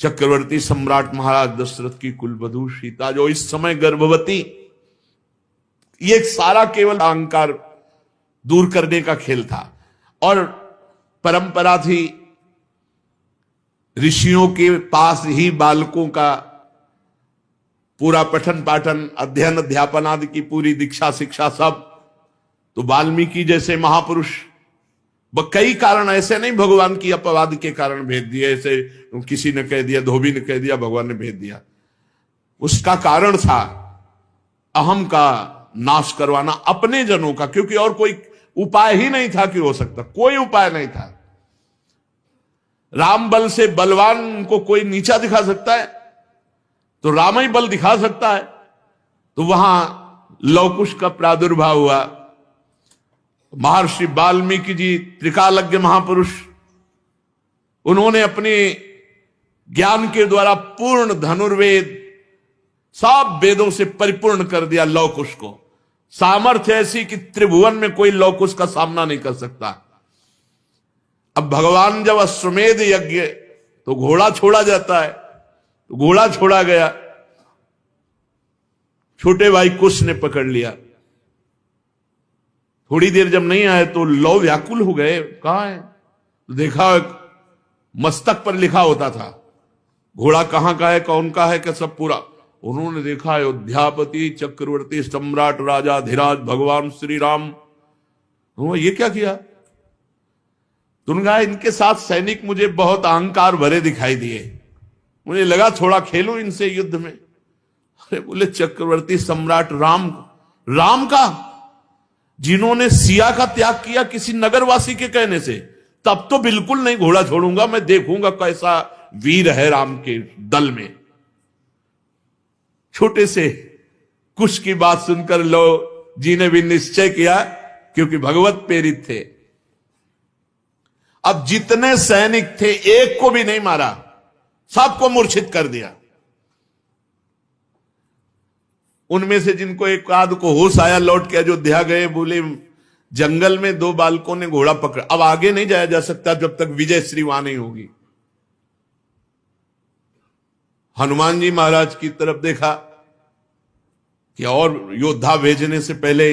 चक्रवर्ती सम्राट महाराज दशरथ की कुलवधू सीता जो इस समय गर्भवती, ये सारा केवल अहंकार दूर करने का खेल था। और परंपरा थी ऋषियों के पास ही बालकों का पूरा पठन पाठन, अध्ययन अध्यापन आदि की पूरी दीक्षा शिक्षा सब। तो वाल्मीकि जैसे महापुरुष, कई कारण ऐसे नहीं भगवान की अपवाद के कारण भेज दिए, ऐसे किसी ने कह दिया, धोबी ने कह दिया, भगवान ने भेज दिया। उसका कारण था अहम का नाश करवाना अपने जनों का, क्योंकि और कोई उपाय ही नहीं था कि हो सकता, कोई उपाय नहीं था। राम बल से बलवान को कोई नीचा दिखा सकता है, तो राम ही बल दिखा सकता है। तो वहां लवकुश का प्रादुर्भाव हुआ। महर्षि वाल्मीकि जी त्रिकालज्ञ महापुरुष, उन्होंने अपने ज्ञान के द्वारा पूर्ण धनुर्वेद, सब वेदों से परिपूर्ण कर दिया लवकुश को। सामर्थ्य ऐसी कि त्रिभुवन में कोई लवकुश का सामना नहीं कर सकता। अब भगवान जब अश्वमेध यज्ञ, तो घोड़ा छोड़ा जाता है, तो घोड़ा छोड़ा गया, छोटे भाई कुश ने पकड़ लिया। थोड़ी देर जब नहीं आए तो लौ व्याकुल हो गए, कहां है? तो देखा मस्तक पर लिखा होता था घोड़ा कहां का है, कौन का है, क्या सब पूरा। उन्होंने देखा अयोध्यापति चक्रवर्ती सम्राट राजा धीराज भगवान श्री राम। ये क्या किया? तुमने कहा इनके साथ सैनिक मुझे बहुत अहंकार भरे दिखाई दिए, मुझे लगा थोड़ा खेलूं इनसे युद्ध में। अरे बोले चक्रवर्ती सम्राट राम, राम का, जिन्होंने सिया का त्याग किया किसी नगरवासी के कहने से, तब तो बिल्कुल नहीं घोड़ा छोड़ूंगा, मैं देखूंगा कैसा वीर है राम के दल में। छोटे से कुश की बात सुनकर लो जी ने भी निश्चय किया, क्योंकि भगवत प्रेरित थे। अब जितने सैनिक थे एक को भी नहीं मारा, सबको मूर्छित कर दिया। उनमें से जिनको एक आध को होश आया लौट के अयोध्या गए, बोले जंगल में दो बालकों ने घोड़ा पकड़ा, अब आगे नहीं जाया जा सकता जब तक विजय श्री वहां नहीं होगी। हनुमान जी महाराज की तरफ देखा कि और योद्धा भेजने से पहले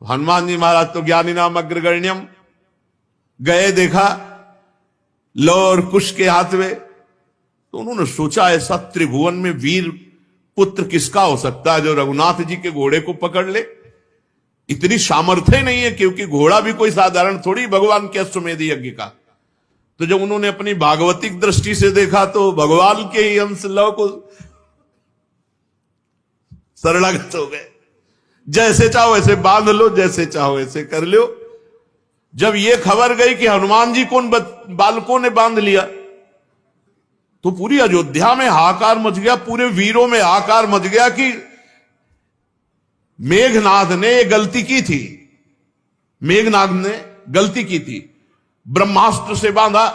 हनुमान जी महाराज तो ज्ञानी नाम अग्रगण्यम, गए देखा लो और कुश के हाथ में, तो उन्होंने सोचा ऐसा त्रिभुवन में वीर पुत्र किसका हो सकता है जो रघुनाथ जी के घोड़े को पकड़ ले। इतनी सामर्थ्य नहीं है, क्योंकि घोड़ा भी कोई साधारण थोड़ी भगवान के अश्वमेध यज्ञ का। तो जब उन्होंने अपनी भागवतिक दृष्टि से देखा तो भगवान के ही अंश लव को शरणागत हो गए। जैसे चाहो वैसे बांध लो, जैसे चाहो वैसे कर लो। जब ये खबर गई कि हनुमान जी को उन बालकों ने बांध लिया, तो पूरी अयोध्या में हाहाकार मच गया, पूरे वीरों में हाहाकार मच गया कि मेघनाद ने ये गलती की थी, मेघनाद ने गलती की थी, ब्रह्मास्त्र से बांधा।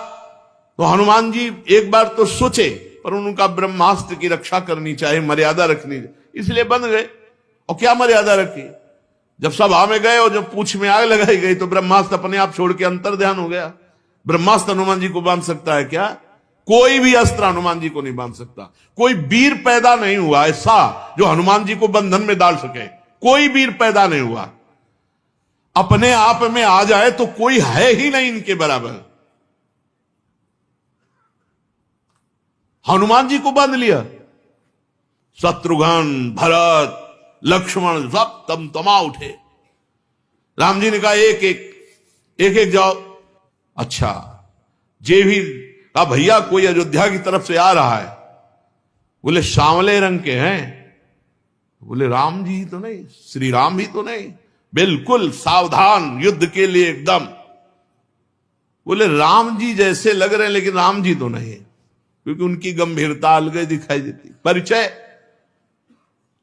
तो हनुमान जी एक बार तो सोचे, पर उनका ब्रह्मास्त्र की रक्षा करनी चाहिए, मर्यादा रखनी चाहिए, इसलिए बंद गए। और क्या मर्यादा रखी, जब सभा में गए और जब पूंछ में आग लगाई गई तो ब्रह्मास्त्र अपने आप छोड़ के अंतर ध्यान हो गया। ब्रह्मास्त्र हनुमान जी को बांध सकता है क्या? कोई भी अस्त्र हनुमान जी को नहीं बांध सकता। कोई वीर पैदा नहीं हुआ ऐसा जो हनुमान जी को बंधन में डाल सके, कोई वीर पैदा नहीं हुआ। अपने आप में आ जाए तो कोई है ही नहीं इनके बराबर। हनुमान जी को बांध लिया, शत्रुघ्न, भरत, लक्ष्मण सब तमा उठे। राम जी ने कहा एक एक जाओ। अच्छा, जे भी कहा भैया कोई अयोध्या की तरफ से आ रहा है। बोले सांवले रंग के हैं। बोले राम जी तो नहीं, श्री राम भी तो नहीं, बिल्कुल सावधान, युद्ध के लिए एकदम। बोले राम जी जैसे लग रहे हैं लेकिन राम जी तो नहीं, क्योंकि उनकी गंभीरता अलग दिखाई देती। परिचय,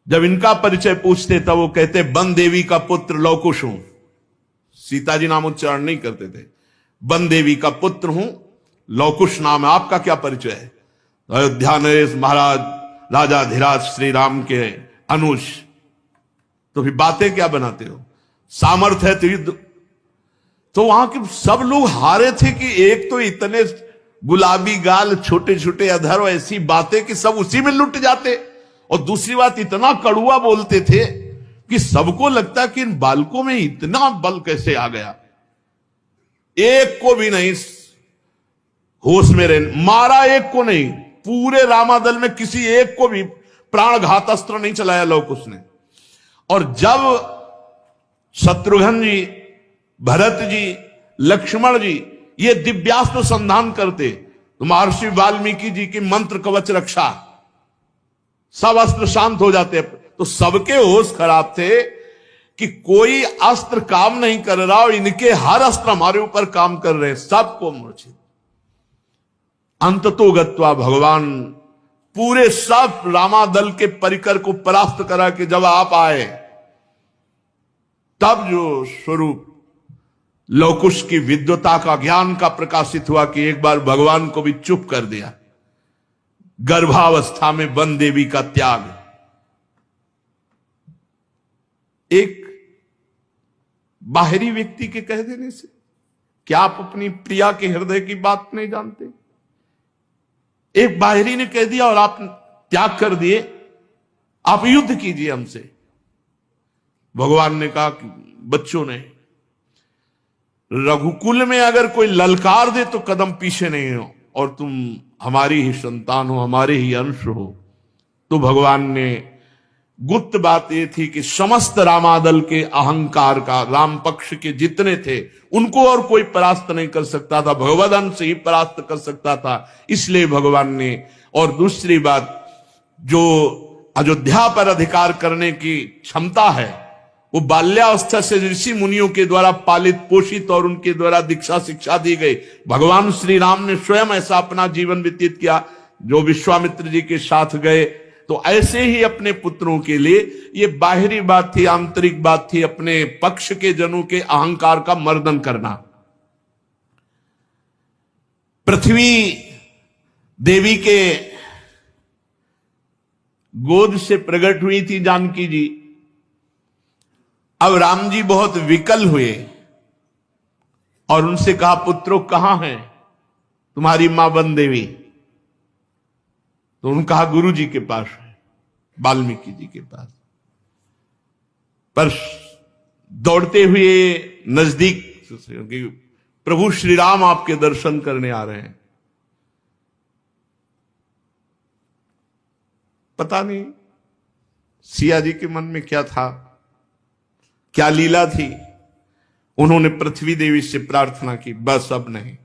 जब इनका परिचय पूछते तब वो कहते वन देवी का पुत्र लवकुश हूं। सीता जी नाम उच्चारण नहीं करते थे। वन देवी का पुत्र हूं, लवकुश नाम है, आपका क्या परिचय है? अयोध्या नरेश महाराज राजा धीराज श्री राम के अनुज। तो फिर बातें क्या बनाते हो? सामर्थ्य है तो युद्ध। तो वहां के सब लोग हारे थे कि एक तो इतने गुलाबी गाल, छोटे छोटे अधर, ऐसी बातें कि सब उसी में लुट जाते, और दूसरी बात इतना कड़ुआ बोलते थे कि सबको लगता कि इन बालकों में इतना बल कैसे आ गया। एक को भी नहीं होश में रहने मारा, एक को नहीं, पूरे रामादल में किसी एक को भी प्राणघात अस्त्र नहीं चलाया लवकुश ने। और जब शत्रुघ्न जी, भरत जी, लक्ष्मण जी ये दिव्यास्त्र संधान करते तो महर्षि वाल्मीकि जी की मंत्र कवच रक्षा, सब अस्त्र शांत हो जाते। तो सबके होश खराब थे कि कोई अस्त्र काम नहीं कर रहा और इनके हर अस्त्र हमारे ऊपर काम कर रहे हैं, सबको मूर्छित। अंततो गत्वा भगवान पूरे सब रामादल के परिकर को परास्त करा के जब आप आए, तब जो स्वरूप लवकुश की विद्वता का, ज्ञान का प्रकाशित हुआ कि एक बार भगवान को भी चुप कर दिया। गर्भावस्था में वन देवी का त्याग, एक बाहरी व्यक्ति के कह देने से क्या आप अपनी प्रिया के हृदय की बात नहीं जानते? एक बाहरी ने कह दिया और आप त्याग कर दिए, आप युद्ध कीजिए हमसे। भगवान ने कहा कि बच्चों ने, रघुकुल में अगर कोई ललकार दे तो कदम पीछे नहीं हो, और तुम हमारी ही संतान हो, हमारे ही अंश हो। तो भगवान ने, गुप्त बात यह थी कि समस्त रामादल के अहंकार का, राम पक्ष के जितने थे उनको और कोई परास्त नहीं कर सकता था, भगवद अंश ही परास्त कर सकता था। इसलिए भगवान ने, और दूसरी बात, जो अयोध्या पर अधिकार करने की क्षमता है वो बाल्यावस्था से ऋषि मुनियों के द्वारा पालित पोषित और उनके द्वारा दीक्षा शिक्षा दी गई। भगवान श्री राम ने स्वयं ऐसा अपना जीवन व्यतीत किया, जो विश्वामित्र जी के साथ गए। तो ऐसे ही अपने पुत्रों के लिए ये बाहरी बात थी, आंतरिक बात थी, अपने पक्ष के जनों के अहंकार का मर्दन करना। पृथ्वी देवी के गोद से प्रकट हुई थी जानकी जी। अब राम जी बहुत विकल हुए और उनसे कहा, पुत्रों कहां है तुम्हारी मां वन देवी? तो उन्होंने कहा गुरु जी के पास है, वाल्मीकि जी के पास। पर दौड़ते हुए नजदीक, क्योंकि प्रभु श्री राम आपके दर्शन करने आ रहे हैं। पता नहीं सिया जी के मन में क्या था, क्या लीला थी। उन्होंने पृथ्वी देवी से प्रार्थना की, बस अब नहीं,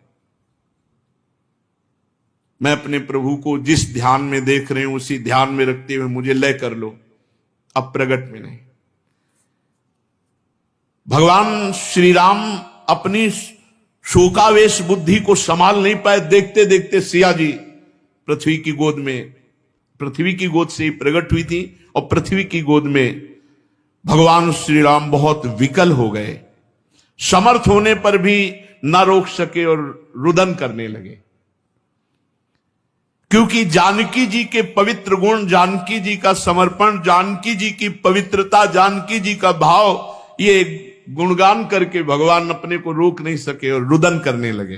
मैं अपने प्रभु को जिस ध्यान में देख रहे हूं उसी ध्यान में रखते हुए मुझे लय कर लो, अब प्रगट में नहीं। भगवान श्री राम अपनी शोकावेश बुद्धि को संभाल नहीं पाए, देखते देखते सिया जी पृथ्वी की गोद में, पृथ्वी की गोद से ही प्रकट हुई थी, और पृथ्वी की गोद में भगवान श्री राम बहुत विकल हो गए। समर्थ होने पर भी न रोक सके और रुदन करने लगे, क्योंकि जानकी जी के पवित्र गुण, जानकी जी का समर्पण, जानकी जी की पवित्रता, जानकी जी का भाव, ये गुणगान करके भगवान अपने को रोक नहीं सके और रुदन करने लगे।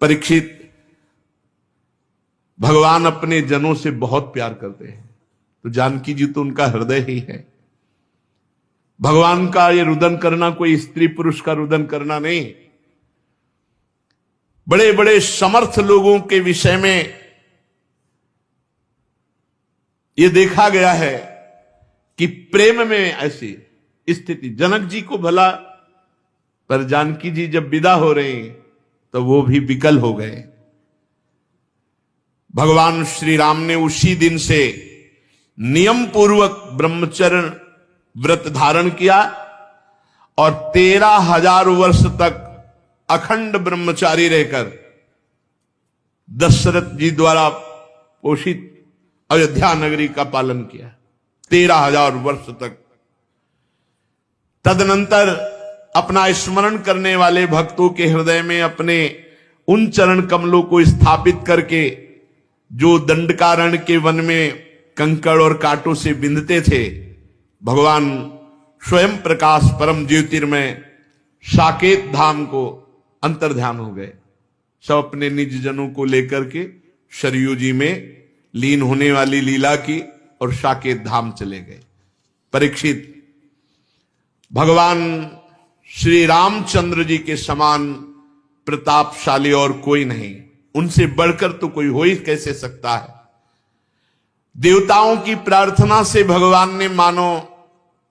परीक्षित, भगवान अपने जनों से बहुत प्यार करते हैं, तो जानकी जी तो उनका हृदय ही है। भगवान का ये रुदन करना कोई स्त्री पुरुष का रुदन करना नहीं। बड़े बड़े समर्थ लोगों के विषय में यह देखा गया है कि प्रेम में ऐसी स्थिति, जनक जी को भला, पर जानकी जी जब विदा हो रहे तो वो भी विकल हो गए। भगवान श्री राम ने उसी दिन से नियम पूर्वक ब्रह्मचर्य व्रत धारण किया और 13,000 वर्ष तक अखंड ब्रह्मचारी रहकर दशरथ जी द्वारा पोषित अयोध्या नगरी का पालन किया 13,000 वर्ष तक। तदनंतर अपना स्मरण करने वाले भक्तों के हृदय में अपने उन चरण कमलों को स्थापित करके, जो दंडकारण्य के वन में कंकड़ और कांटों से बिंधते थे, भगवान स्वयं प्रकाश परम ज्योतिर्मय साकेत धाम को अंतर्ध्यान हो गए। सब अपने निज जनों को लेकर के सरयू जी में लीन होने वाली लीला की और साकेत धाम चले गए। परीक्षित, भगवान श्री रामचंद्र जी के समान प्रतापशाली और कोई नहीं, उनसे बढ़कर तो कोई हो ही कैसे सकता है। देवताओं की प्रार्थना से भगवान ने मानो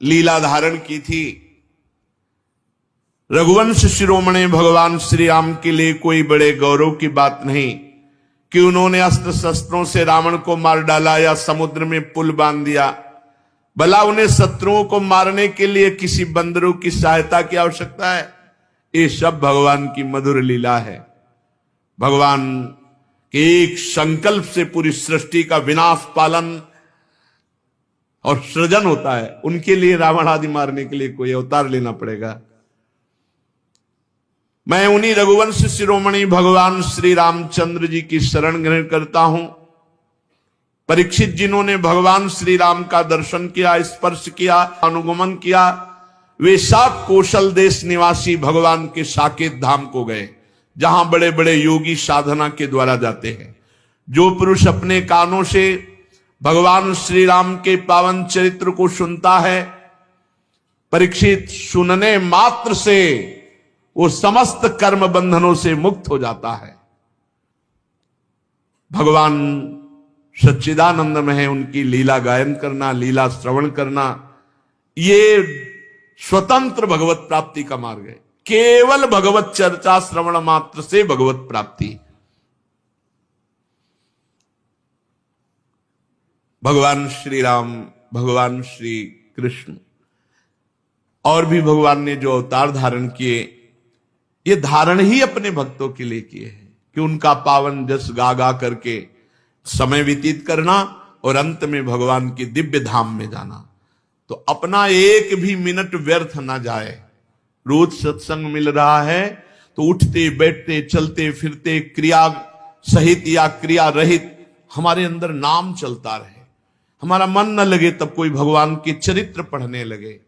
लीला धारण की थी। रघुवंश शिरोमणि भगवान श्री राम के लिए कोई बड़े गौरव की बात नहीं कि उन्होंने अस्त्र शस्त्रों से रावण को मार डाला या समुद्र में पुल बांध दिया। भला उन्हें शत्रुओं को मारने के लिए किसी बंदरों की सहायता की आवश्यकता है? ये सब भगवान की मधुर लीला है। भगवान के एक संकल्प से पूरी सृष्टि का विनाश, पालन और सृजन होता है। उनके लिए रावण आदि मारने के लिए कोई अवतार लेना पड़ेगा? मैं उन्हीं रघुवंश शिरोमणि भगवान श्री रामचंद्र जी की शरण ग्रहण करता हूं। परीक्षित, जिन्होंने भगवान श्री राम का दर्शन किया, स्पर्श किया, अनुगमन किया, वे सब कौशल देश निवासी भगवान के साकेत धाम को गए, जहां बड़े बड़े योगी साधना के द्वारा जाते हैं। जो पुरुष अपने कानों से भगवान श्री राम के पावन चरित्र को सुनता है, परीक्षित, सुनने मात्र से वो समस्त कर्म बंधनों से मुक्त हो जाता है। भगवान सच्चिदानंद में है, उनकी लीला गायन करना, लीला श्रवण करना, ये स्वतंत्र भगवत प्राप्ति का मार्ग है। केवल भगवत चर्चा श्रवण मात्र से भगवत प्राप्ति। भगवान श्री राम, भगवान श्री कृष्ण और भी भगवान ने जो अवतार धारण किए, ये धारण ही अपने भक्तों के लिए किए हैं कि उनका पावन जस गा गा करके समय व्यतीत करना और अंत में भगवान के दिव्य धाम में जाना। तो अपना एक भी मिनट व्यर्थ ना जाए। रोज सत्संग मिल रहा है तो उठते बैठते चलते फिरते क्रिया सहित या क्रिया रहित हमारे अंदर नाम चलता रहे। हमारा मन न लगे तब कोई भगवान के चरित्र पढ़ने लगे,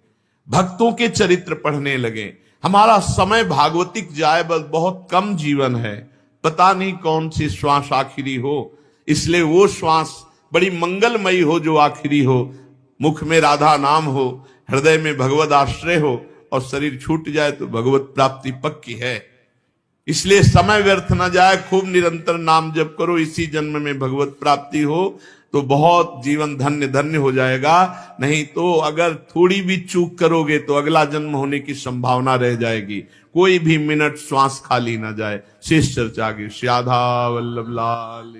भक्तों के चरित्र पढ़ने लगे। हमारा समय भागवतिक जाए, बस बहुत कम जीवन है, पता नहीं कौन सी श्वास आखिरी हो, इसलिए वो श्वास बड़ी मंगलमयी हो जो आखिरी हो। मुख में राधा नाम हो, हृदय में भगवत आश्रय हो और शरीर छूट जाए तो भगवत प्राप्ति पक्की है। इसलिए समय व्यर्थ न जाए, खूब निरंतर नाम जप करो, इसी जन्म में भगवत प्राप्ति हो तो बहुत जीवन धन्य धन्य हो जाएगा। नहीं तो अगर थोड़ी भी चूक करोगे तो अगला जन्म होने की संभावना रह जाएगी, कोई भी मिनट श्वास खाली ना जाए। शेष चर्चा आगे। श्री राधा वल्लभ लाल।